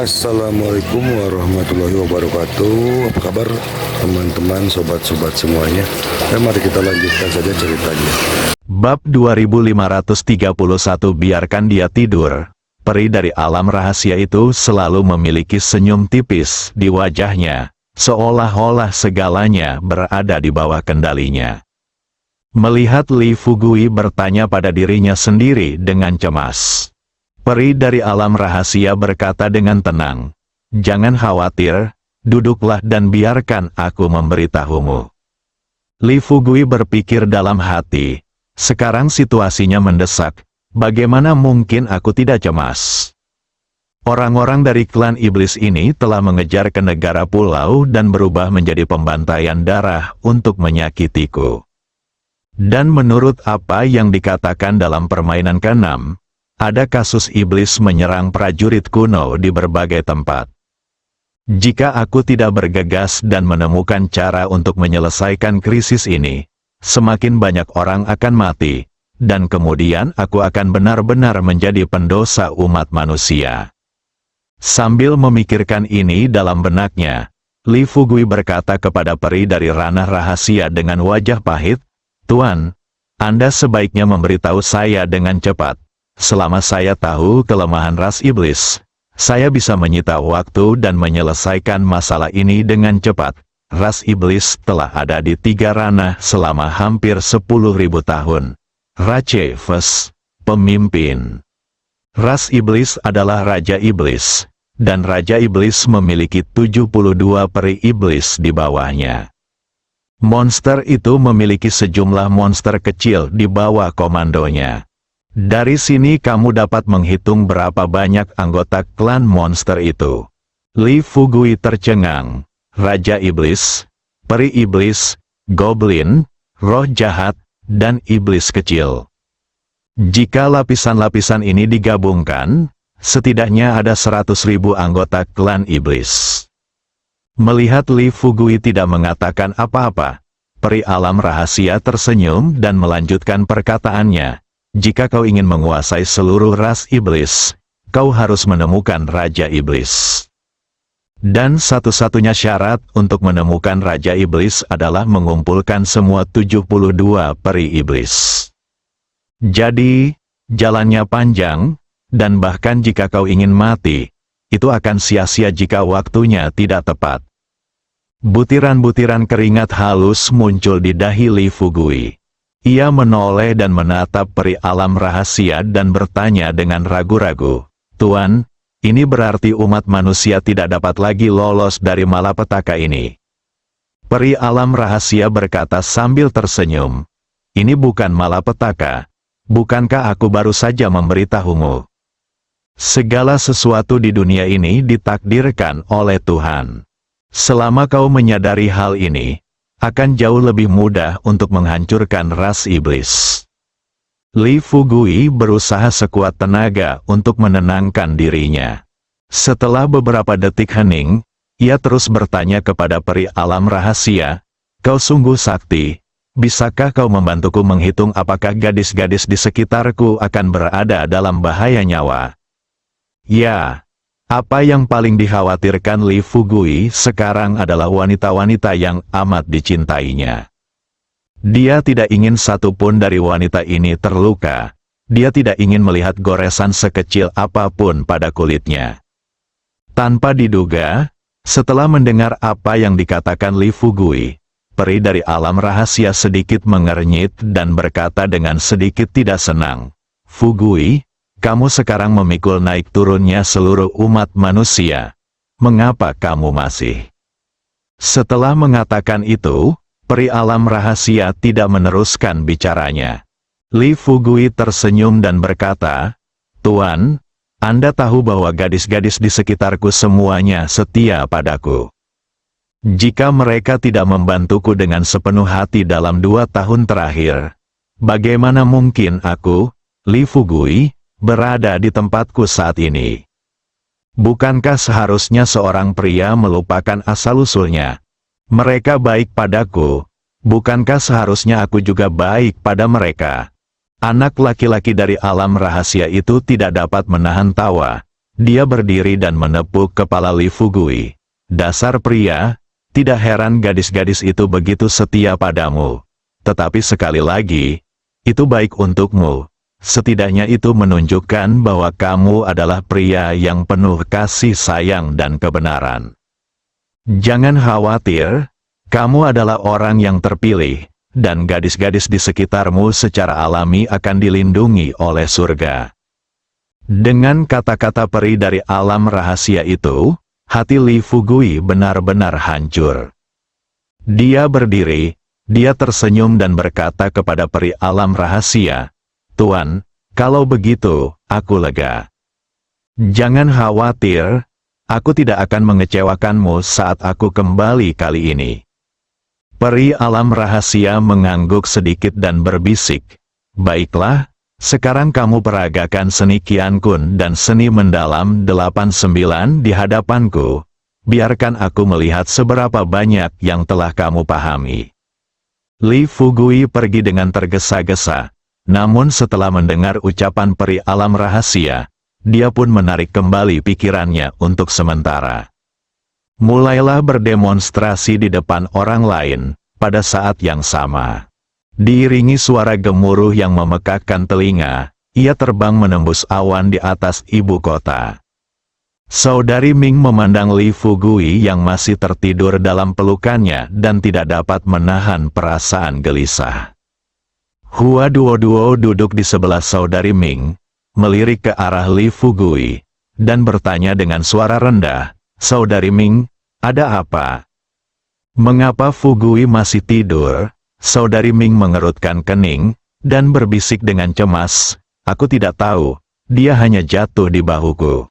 Assalamualaikum warahmatullahi wabarakatuh. Apa kabar teman-teman, sobat-sobat semuanya? Mari kita lanjutkan saja ceritanya. Bab 2531. Biarkan dia tidur. Peri dari alam rahasia itu selalu memiliki senyum tipis di wajahnya, seolah-olah segalanya berada di bawah kendalinya. Melihat Li Fugui bertanya pada dirinya sendiri dengan cemas. Peri dari alam rahasia berkata dengan tenang, "Jangan khawatir, duduklah dan biarkan aku memberitahumu." Li Fugui berpikir dalam hati, sekarang situasinya mendesak, bagaimana mungkin aku tidak cemas? Orang-orang dari klan iblis ini telah mengejar ke negara pulau dan berubah menjadi pembantaian darah untuk menyakitiku. Dan menurut apa yang dikatakan dalam permainan ke-6, ada kasus iblis menyerang prajurit kuno di berbagai tempat. Jika aku tidak bergegas dan menemukan cara untuk menyelesaikan krisis ini, semakin banyak orang akan mati, dan kemudian aku akan benar-benar menjadi pendosa umat manusia. Sambil memikirkan ini dalam benaknya, Li Fugui berkata kepada peri dari ranah rahasia dengan wajah pahit, "Tuan, Anda sebaiknya memberitahu saya dengan cepat. Selama saya tahu kelemahan ras iblis, saya bisa menyita waktu dan menyelesaikan masalah ini dengan cepat. Ras iblis telah ada di 3 ranah selama hampir 10.000 tahun. Rache Ves, pemimpin. Ras iblis adalah Raja Iblis, dan Raja Iblis memiliki 72 peri iblis di bawahnya. Monster itu memiliki sejumlah monster kecil di bawah komandonya. Dari sini kamu dapat menghitung berapa banyak anggota klan monster itu." Li Fugui tercengang. Raja Iblis, peri iblis, goblin, roh jahat, dan iblis kecil. Jika lapisan-lapisan ini digabungkan, setidaknya ada 100.000 anggota klan iblis. Melihat Li Fugui tidak mengatakan apa-apa, peri alam rahasia tersenyum dan melanjutkan perkataannya. "Jika kau ingin menguasai seluruh ras iblis, kau harus menemukan Raja Iblis. Dan satu-satunya syarat untuk menemukan Raja Iblis adalah mengumpulkan semua 72 peri iblis. Jadi, jalannya panjang, dan bahkan jika kau ingin mati, itu akan sia-sia jika waktunya tidak tepat." Butiran-butiran keringat halus muncul di dahi Li Fugui. Ia menoleh dan menatap peri alam rahasia dan bertanya dengan ragu-ragu, "Tuan, ini berarti umat manusia tidak dapat lagi lolos dari malapetaka ini?" Peri alam rahasia berkata sambil tersenyum, "Ini bukan malapetaka. Bukankah aku baru saja memberitahumu? Segala sesuatu di dunia ini ditakdirkan oleh Tuhan. Selama kau menyadari hal ini, akan jauh lebih mudah untuk menghancurkan ras iblis." Li Fugui berusaha sekuat tenaga untuk menenangkan dirinya. Setelah beberapa detik hening, ia terus bertanya kepada peri alam rahasia, "Kau sungguh sakti, bisakah kau membantuku menghitung apakah gadis-gadis di sekitarku akan berada dalam bahaya nyawa?" Ya. Apa yang paling dikhawatirkan Li Fugui sekarang adalah wanita-wanita yang amat dicintainya. Dia tidak ingin satupun dari wanita ini terluka. Dia tidak ingin melihat goresan sekecil apapun pada kulitnya. Tanpa diduga, setelah mendengar apa yang dikatakan Li Fugui, peri dari alam rahasia sedikit mengernyit dan berkata dengan sedikit tidak senang, "Fugui, kamu sekarang memikul naik turunnya seluruh umat manusia. Mengapa kamu masih?" Setelah mengatakan itu, peri alam rahasia tidak meneruskan bicaranya. Li Fugui tersenyum dan berkata, "Tuan, Anda tahu bahwa gadis-gadis di sekitarku semuanya setia padaku. Jika mereka tidak membantuku dengan sepenuh hati dalam 2 tahun terakhir, bagaimana mungkin aku, Li Fugui, berada di tempatku saat ini? Bukankah seharusnya seorang pria melupakan asal-usulnya? Mereka baik padaku, bukankah seharusnya aku juga baik pada mereka?" Anak laki-laki dari alam rahasia itu tidak dapat menahan tawa. Dia berdiri dan menepuk kepala Li Fugui. Dasar pria, tidak heran gadis-gadis itu begitu setia padamu. Tetapi sekali lagi, itu baik untukmu. Setidaknya itu menunjukkan bahwa kamu adalah pria yang penuh kasih sayang dan kebenaran. Jangan khawatir, kamu adalah orang yang terpilih, dan gadis-gadis di sekitarmu secara alami akan dilindungi oleh surga. Dengan kata-kata peri dari alam rahasia itu, hati Li Fugui benar-benar hancur. Dia berdiri, dia tersenyum dan berkata kepada peri alam rahasia, "Tuan, kalau begitu, aku lega. Jangan khawatir, aku tidak akan mengecewakanmu saat aku kembali kali ini." Peri alam rahasia mengangguk sedikit dan berbisik, "Baiklah, sekarang kamu peragakan seni Qian Kun dan seni mendalam 89 di hadapanku. Biarkan aku melihat seberapa banyak yang telah kamu pahami." Li Fugui pergi dengan tergesa-gesa, namun setelah mendengar ucapan peri alam rahasia, dia pun menarik kembali pikirannya untuk sementara. Mulailah berdemonstrasi di depan orang lain, pada saat yang sama. Diiringi suara gemuruh yang memekakkan telinga, ia terbang menembus awan di atas ibu kota. Saudari Ming memandang Li Fugui yang masih tertidur dalam pelukannya dan tidak dapat menahan perasaan gelisah. Hua Duo-Duo duduk di sebelah saudari Ming, melirik ke arah Li Fugui, dan bertanya dengan suara rendah, "Saudari Ming, ada apa?" "Mengapa Fugui masih tidur?" Saudari Ming mengerutkan kening, dan berbisik dengan cemas, "Aku tidak tahu, dia hanya jatuh di bahuku.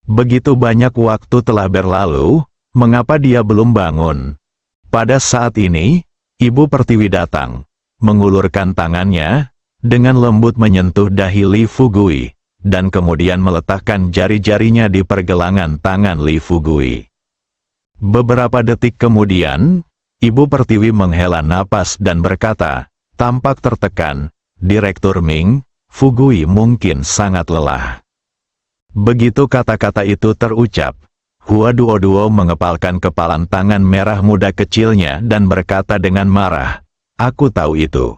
Begitu banyak waktu telah berlalu, mengapa dia belum bangun?" Pada saat ini, Ibu Pertiwi datang, mengulurkan tangannya, dengan lembut menyentuh dahi Li Fugui, dan kemudian meletakkan jari-jarinya di pergelangan tangan Li Fugui. Beberapa detik kemudian, Ibu Pertiwi menghela napas dan berkata, tampak tertekan, "Direktur Ming, Fugui mungkin sangat lelah." Begitu kata-kata itu terucap, Hua Duo-Duo mengepalkan kepalan tangan merah muda kecilnya dan berkata dengan marah, "Aku tahu itu.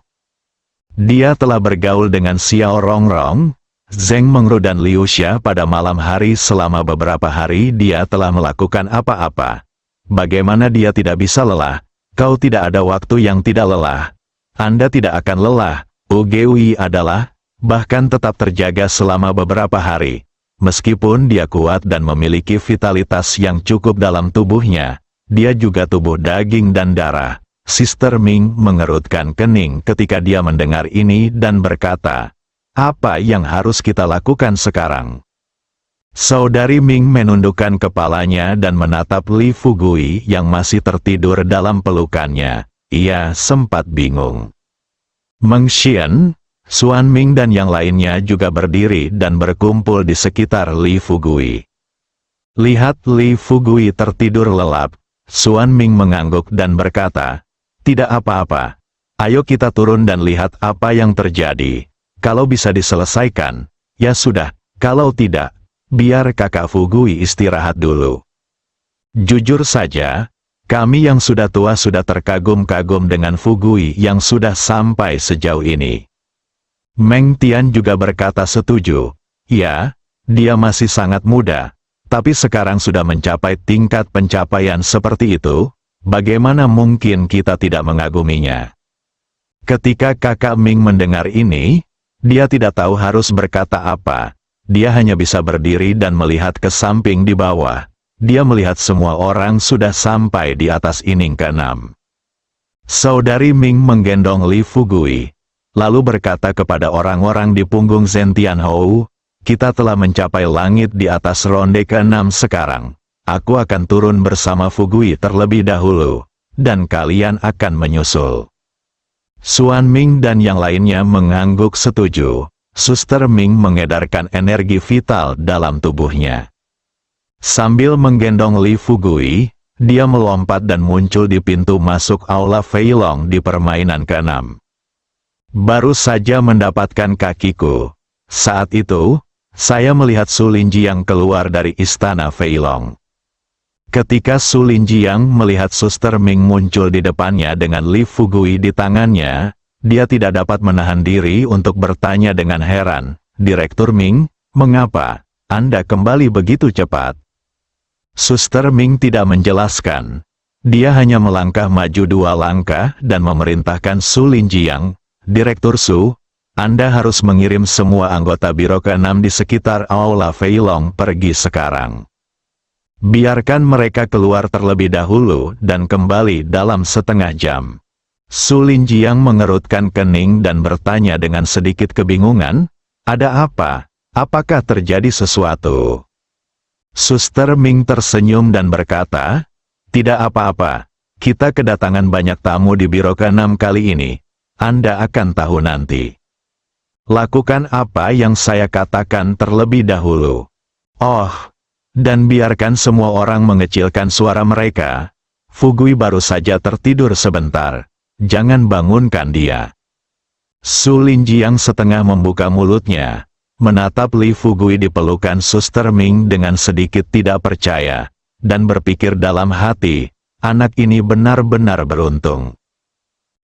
Dia telah bergaul dengan Xiao Rongrong, Zheng Mengru dan Liu Xia pada malam hari. Selama beberapa hari dia telah melakukan apa-apa. Bagaimana dia tidak bisa lelah? Kau tidak ada waktu yang tidak lelah. Anda tidak akan lelah." Ugui adalah, bahkan tetap terjaga selama beberapa hari. Meskipun dia kuat dan memiliki vitalitas yang cukup dalam tubuhnya, dia juga tubuh daging dan darah. Sister Ming mengerutkan kening ketika dia mendengar ini dan berkata, "Apa yang harus kita lakukan sekarang?" Saudari Ming menundukkan kepalanya dan menatap Li Fugui yang masih tertidur dalam pelukannya. Ia sempat bingung. Meng Xian, Xuan Ming dan yang lainnya juga berdiri dan berkumpul di sekitar Li Fugui. Lihat Li Fugui tertidur lelap, Xuan Ming mengangguk dan berkata, "Tidak apa-apa. Ayo kita turun dan lihat apa yang terjadi. Kalau bisa diselesaikan, ya sudah. Kalau tidak, biar kakak Fugui istirahat dulu." Jujur saja, kami yang sudah tua sudah terkagum-kagum dengan Fugui yang sudah sampai sejauh ini. Meng Tian juga berkata setuju. Ya, dia masih sangat muda, tapi sekarang sudah mencapai tingkat pencapaian seperti itu, bagaimana mungkin kita tidak mengaguminya? Ketika kakak Ming mendengar ini, dia tidak tahu harus berkata apa. Dia hanya bisa berdiri dan melihat ke samping di bawah. Dia melihat semua orang sudah sampai di atas ining ke-6. Saudari Ming menggendong Li Fugui, lalu berkata kepada orang-orang di punggung Zhen Tianhou, "Kita telah mencapai langit di atas ronde ke-6 sekarang. Aku akan turun bersama Fugui terlebih dahulu, dan kalian akan menyusul." Xuan Ming dan yang lainnya mengangguk setuju. Suster Ming mengedarkan energi vital dalam tubuhnya. Sambil menggendong Li Fugui, dia melompat dan muncul di pintu masuk aula Feilong di permainan ke-6. Baru saja mendapatkan kakiku. Saat itu, saya melihat Su Linjiang keluar dari istana Feilong. Ketika Su Linjiang melihat Suster Ming muncul di depannya dengan Li Fugui di tangannya, dia tidak dapat menahan diri untuk bertanya dengan heran, "Direktur Ming, mengapa Anda kembali begitu cepat?" Suster Ming tidak menjelaskan. Dia hanya melangkah maju 2 langkah dan memerintahkan Su Linjiang, "Direktur Su, Anda harus mengirim semua anggota Biro ke-6 di sekitar Aula Feilong pergi sekarang. Biarkan mereka keluar terlebih dahulu dan kembali dalam setengah jam." Su Linjiang mengerutkan kening dan bertanya dengan sedikit kebingungan, "Ada apa? Apakah terjadi sesuatu?" Suster Ming tersenyum dan berkata, "Tidak apa-apa, kita kedatangan banyak tamu di Biro ke-6 kali ini. Anda akan tahu nanti. Lakukan apa yang saya katakan terlebih dahulu. Oh, dan biarkan semua orang mengecilkan suara mereka. Fugui baru saja tertidur sebentar. Jangan bangunkan dia." Su Linjiang setengah membuka mulutnya, menatap Li Fugui di pelukan Suster Ming dengan sedikit tidak percaya, dan berpikir dalam hati, anak ini benar-benar beruntung.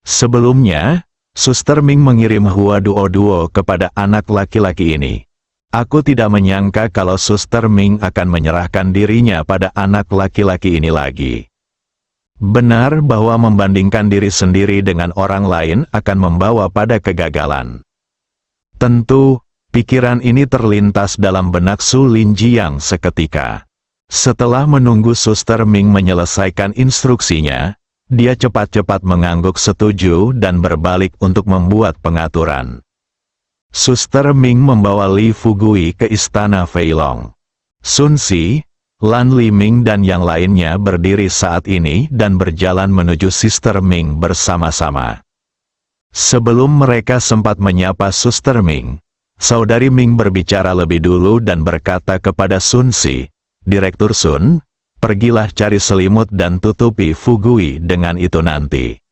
Sebelumnya, Suster Ming mengirim Hua Duo kepada anak laki-laki ini. Aku tidak menyangka kalau Suster Ming akan menyerahkan dirinya pada anak laki-laki ini lagi. Benar bahwa membandingkan diri sendiri dengan orang lain akan membawa pada kegagalan. Tentu, pikiran ini terlintas dalam benak Su Linjiang seketika. Setelah menunggu Suster Ming menyelesaikan instruksinya, dia cepat-cepat mengangguk setuju dan berbalik untuk membuat pengaturan. Suster Ming membawa Li Fugui ke istana Feilong. Sun Si, Lan Liming dan yang lainnya berdiri saat ini dan berjalan menuju Sister Ming bersama-sama. Sebelum mereka sempat menyapa Suster Ming, Saudari Ming berbicara lebih dulu dan berkata kepada Sun Si, "Direktur Sun, pergilah cari selimut dan tutupi Fugui dengan itu nanti."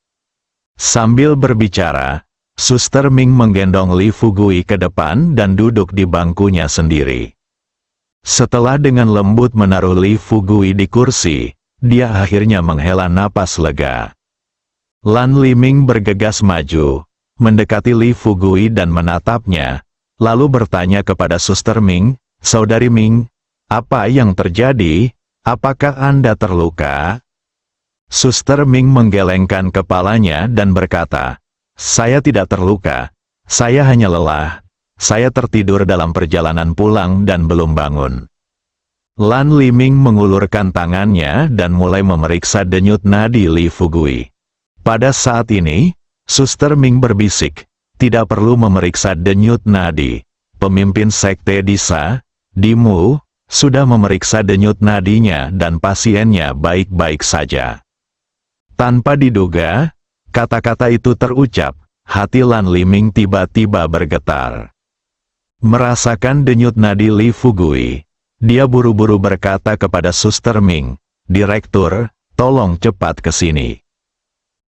Sambil berbicara, Suster Ming menggendong Li Fugui ke depan dan duduk di bangkunya sendiri. Setelah dengan lembut menaruh Li Fugui di kursi, dia akhirnya menghela napas lega. Lan Liming bergegas maju, mendekati Li Fugui dan menatapnya, lalu bertanya kepada Suster Ming, "Saudari Ming, apa yang terjadi? Apakah Anda terluka?" Suster Ming menggelengkan kepalanya dan berkata, "Saya tidak terluka, saya hanya lelah. Saya tertidur dalam perjalanan pulang dan belum bangun." Lan Liming mengulurkan tangannya dan mulai memeriksa denyut nadi Li Fugui. Pada saat ini, Suster Ming berbisik, "Tidak perlu memeriksa denyut nadi. Pemimpin sekte Disa, Dimu, sudah memeriksa denyut nadinya dan pasiennya baik-baik saja." Tanpa diduga, kata-kata itu terucap, hati Lan Liming tiba-tiba bergetar. Merasakan denyut nadi Li Fugui, dia buru-buru berkata kepada Suster Ming, "Direktur, tolong cepat ke sini."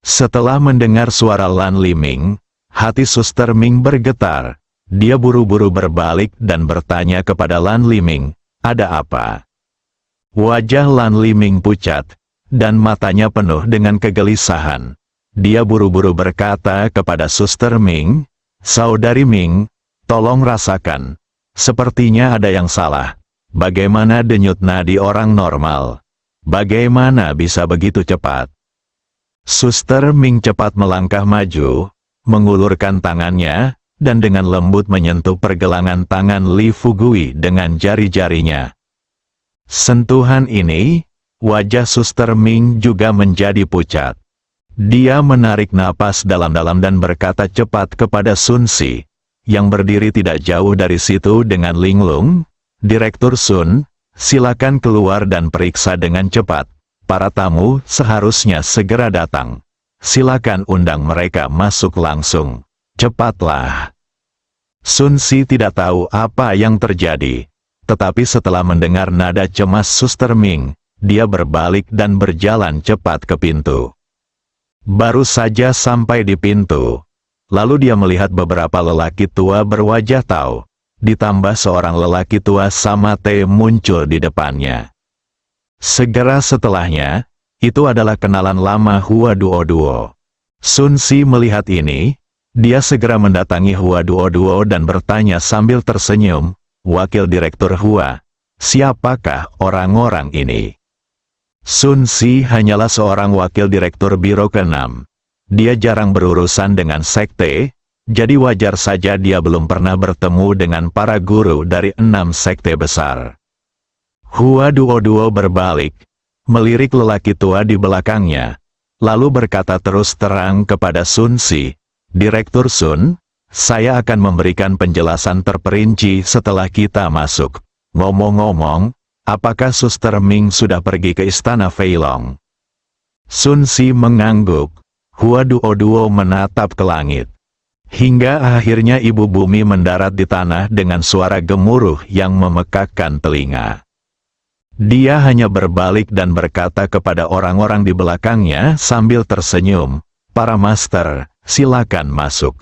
Setelah mendengar suara Lan Liming, hati Suster Ming bergetar. Dia buru-buru berbalik dan bertanya kepada Lan Liming, "Ada apa?" Wajah Lan Liming pucat, dan matanya penuh dengan kegelisahan. Dia buru-buru berkata kepada Suster Ming, "Saudari Ming, tolong rasakan. Sepertinya ada yang salah. Bagaimana denyut nadi orang normal? Bagaimana bisa begitu cepat?" Suster Ming cepat melangkah maju, mengulurkan tangannya, dan dengan lembut menyentuh pergelangan tangan Li Fugui dengan jari-jarinya. Sentuhan ini, wajah Suster Ming juga menjadi pucat. Dia menarik napas dalam-dalam dan berkata cepat kepada Sun Si, yang berdiri tidak jauh dari situ dengan linglung, "Direktur Sun, silakan keluar dan periksa dengan cepat. Para tamu seharusnya segera datang. Silakan undang mereka masuk langsung. Cepatlah." Sun Si tidak tahu apa yang terjadi, tetapi setelah mendengar nada cemas Suster Ming, dia berbalik dan berjalan cepat ke pintu. Baru saja sampai di pintu, lalu dia melihat beberapa lelaki tua berwajah tahu, ditambah seorang lelaki tua sama teh muncul di depannya. Segera setelahnya, itu adalah kenalan lama Hua Duo. Sun Si melihat ini, dia segera mendatangi Hua Duo dan bertanya sambil tersenyum, "Wakil Direktur Hua, siapakah orang-orang ini?" Sun Si hanyalah seorang wakil direktur biro ke-6. Dia jarang berurusan dengan sekte, jadi wajar saja dia belum pernah bertemu dengan para guru dari 6 sekte besar. Hua Duo berbalik, melirik lelaki tua di belakangnya, lalu berkata terus terang kepada Sun Si, "Direktur Sun, saya akan memberikan penjelasan terperinci setelah kita masuk. Ngomong-ngomong, apakah Suster Ming sudah pergi ke istana Feilong?" Sun Si mengangguk. Hua Duo menatap ke langit. Hingga akhirnya ibu bumi mendarat di tanah dengan suara gemuruh yang memekakkan telinga. Dia hanya berbalik dan berkata kepada orang-orang di belakangnya sambil tersenyum, "Para master, silakan masuk."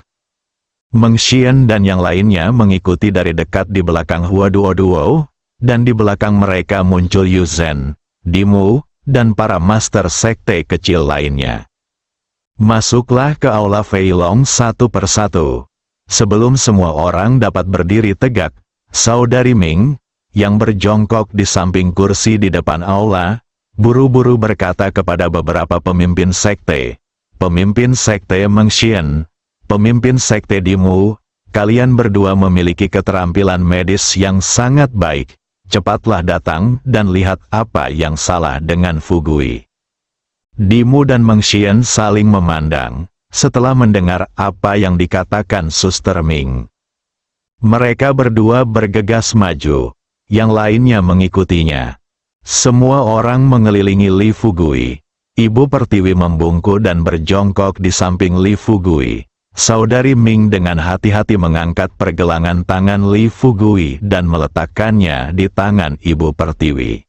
Meng Xian dan yang lainnya mengikuti dari dekat di belakang Hua Duo, dan di belakang mereka muncul Yu Zhen, Dimu, dan para master sekte kecil lainnya. Masuklah ke aula Feilong satu persatu. Sebelum semua orang dapat berdiri tegak, Saudari Ming, yang berjongkok di samping kursi di depan aula, buru-buru berkata kepada beberapa pemimpin sekte, "Pemimpin sekte Meng Xian, pemimpin sekte Dimu, kalian berdua memiliki keterampilan medis yang sangat baik. Cepatlah datang dan lihat apa yang salah dengan Fugui." Dimu dan Meng Xian saling memandang, setelah mendengar apa yang dikatakan Suster Ming. Mereka berdua bergegas maju, yang lainnya mengikutinya. Semua orang mengelilingi Li Fugui. Ibu Pertiwi membungkuk dan berjongkok di samping Li Fugui. Saudari Ming dengan hati-hati mengangkat pergelangan tangan Li Fugui dan meletakkannya di tangan Ibu Pertiwi.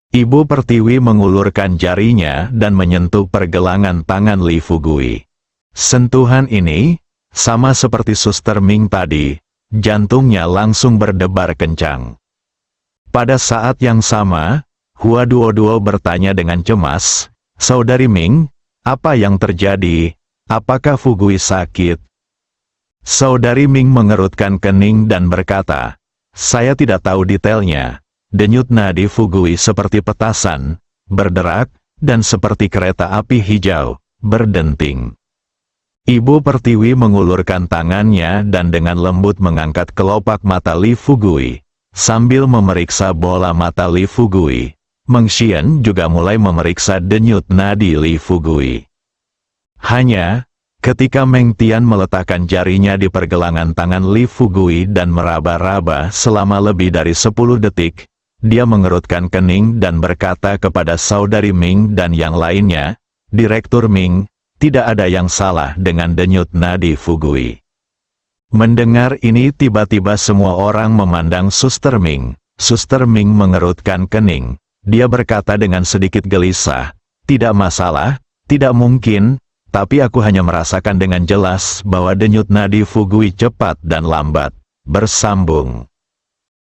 Ibu Pertiwi mengulurkan jarinya dan menyentuh pergelangan tangan Li Fugui. Sentuhan ini, sama seperti Suster Ming tadi, jantungnya langsung berdebar kencang. Pada saat yang sama, Hua Duo bertanya dengan cemas, "Saudari Ming, apa yang terjadi? Apakah Fugui sakit?" Saudari Ming mengerutkan kening dan berkata, "Saya tidak tahu detailnya." Denyut nadi Fugui seperti petasan, berderak, dan seperti kereta api hijau, berdenting. Ibu Pertiwi mengulurkan tangannya dan dengan lembut mengangkat kelopak mata Li Fugui. Sambil memeriksa bola mata Li Fugui, Meng Xian juga mulai memeriksa denyut nadi Li Fugui. Hanya, ketika Meng Tian meletakkan jarinya di pergelangan tangan Li Fugui dan meraba-raba selama lebih dari 10 detik, dia mengerutkan kening dan berkata kepada Saudari Ming dan yang lainnya, "Direktur Ming, tidak ada yang salah dengan denyut nadi Fugui." Mendengar ini tiba-tiba semua orang memandang Suster Ming. Suster Ming mengerutkan kening. Dia berkata dengan sedikit gelisah, "Tidak masalah, tidak mungkin, tapi aku hanya merasakan dengan jelas bahwa denyut nadi Fugui cepat dan lambat, bersambung."